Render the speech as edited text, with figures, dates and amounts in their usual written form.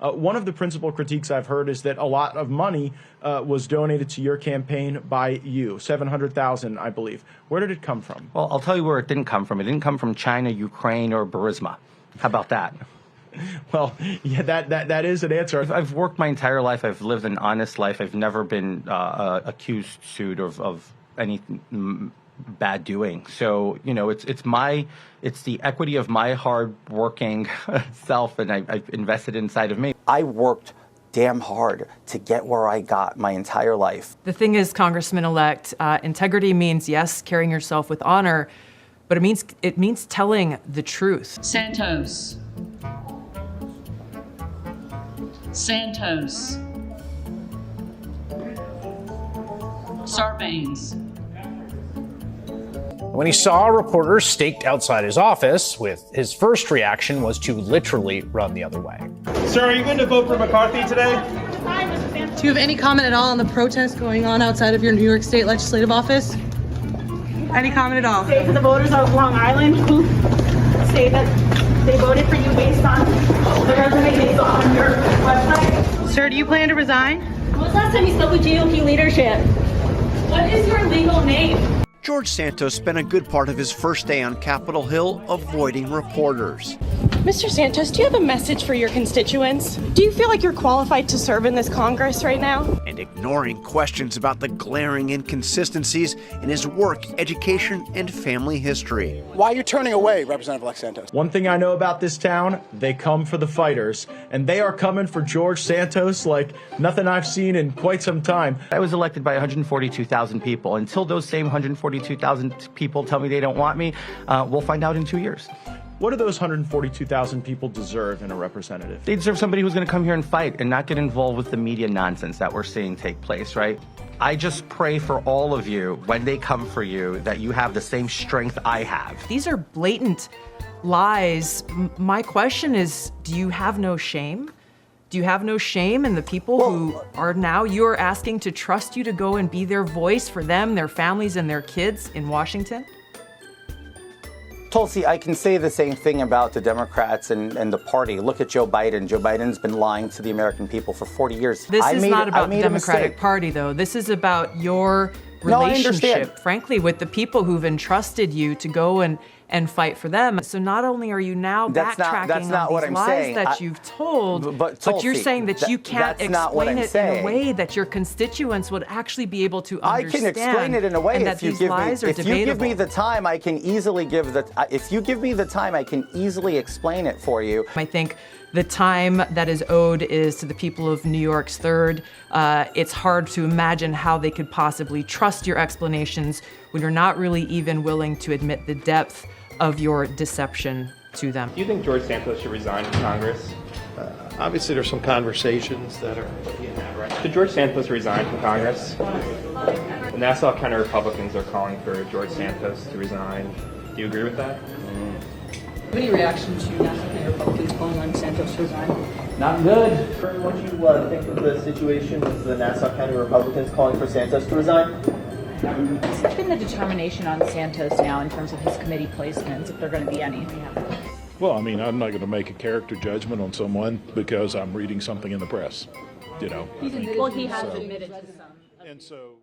One of the principal critiques I've heard is that a lot of money was donated to your campaign by you, $700,000, I believe. Where did it come from? Well, I'll tell you where it didn't come from. It didn't come from China, Ukraine, or Burisma. How about that? Well, yeah, that is an answer. I've worked my entire life. I've lived an honest life. I've never been accused, sued of any bad doing. So, you know, it's the equity of my hard-working self, and I've invested inside of me. I worked damn hard to get where I got my entire life. The thing is, Congressman-elect, integrity means, yes, carrying yourself with honor, but it means telling the truth. Santos. Santos. Sarbanes. When he saw reporters staked outside his office, his first reaction was to literally run the other way. Sir, are you going to vote for McCarthy today? Do you have any comment at all on the protest going on outside of your New York State legislative office? Any comment at all? Say to the voters of Long Island who say that they voted for you based on the resume they saw on your website. Sir, do you plan to resign? When was the last time you spoke with GOP leadership? What is your legal name? George Santos spent a good part of his first day on Capitol Hill avoiding reporters. Mr. Santos, do you have a message for your constituents? Do you feel like you're qualified to serve in this Congress right now? And ignoring questions about the glaring inconsistencies in his work, education, and family history. Why are you turning away Representative-elect Santos? One thing I know about this town, they come for the fighters, and they are coming for George Santos like nothing I've seen in quite some time. I was elected by 142,000 people. Until those same 142,000 people tell me they don't want me, we'll find out in 2 years. What do those 142,000 people deserve in a representative? They deserve somebody who's going to come here and fight and not get involved with the media nonsense that we're seeing take place, right? I just pray for all of you, when they come for you, that you have the same strength I have. These are blatant lies. My question is, do you have no shame? Do you have no shame in the people who are now, you're asking to trust you to go and be their voice for them, their families, and their kids in Washington? Tulsi, I can say the same thing about the Democrats and the party. Look at Joe Biden. Joe Biden's been lying to the American people for 40 years. This is not about the Democratic Party, though. This is about your relationship, frankly, with the people who've entrusted you to go and fight for them. So not only are you now backtracking on these lies that you've told, but you're saying that you can't explain it in a way that your constituents would actually be able to understand. I can explain it in a way if you give me the time, I can easily if you give me the time, I can easily explain it for you. I think the time that is owed is to the people of New York's 3rd. It's hard to imagine how they could possibly trust your explanations when you're not really even willing to admit the depth of your deception to them. Do you think George Santos should resign from Congress? Obviously, there's some conversations that are being had right now. Should George Santos resign from Congress? The Nassau County Republicans are calling for George Santos to resign. Do you agree with that? Any reaction to Nassau County Republicans calling on Santos to resign? Not good. What do you think of the situation with the Nassau County Republicans calling for Santos to resign? What's been the determination on Santos now in terms of his committee placements, if there are going to be any? Well, I mean, I'm not going to make a character judgment on someone because I'm reading something in the press. You know. Well, he has admitted to some. And so.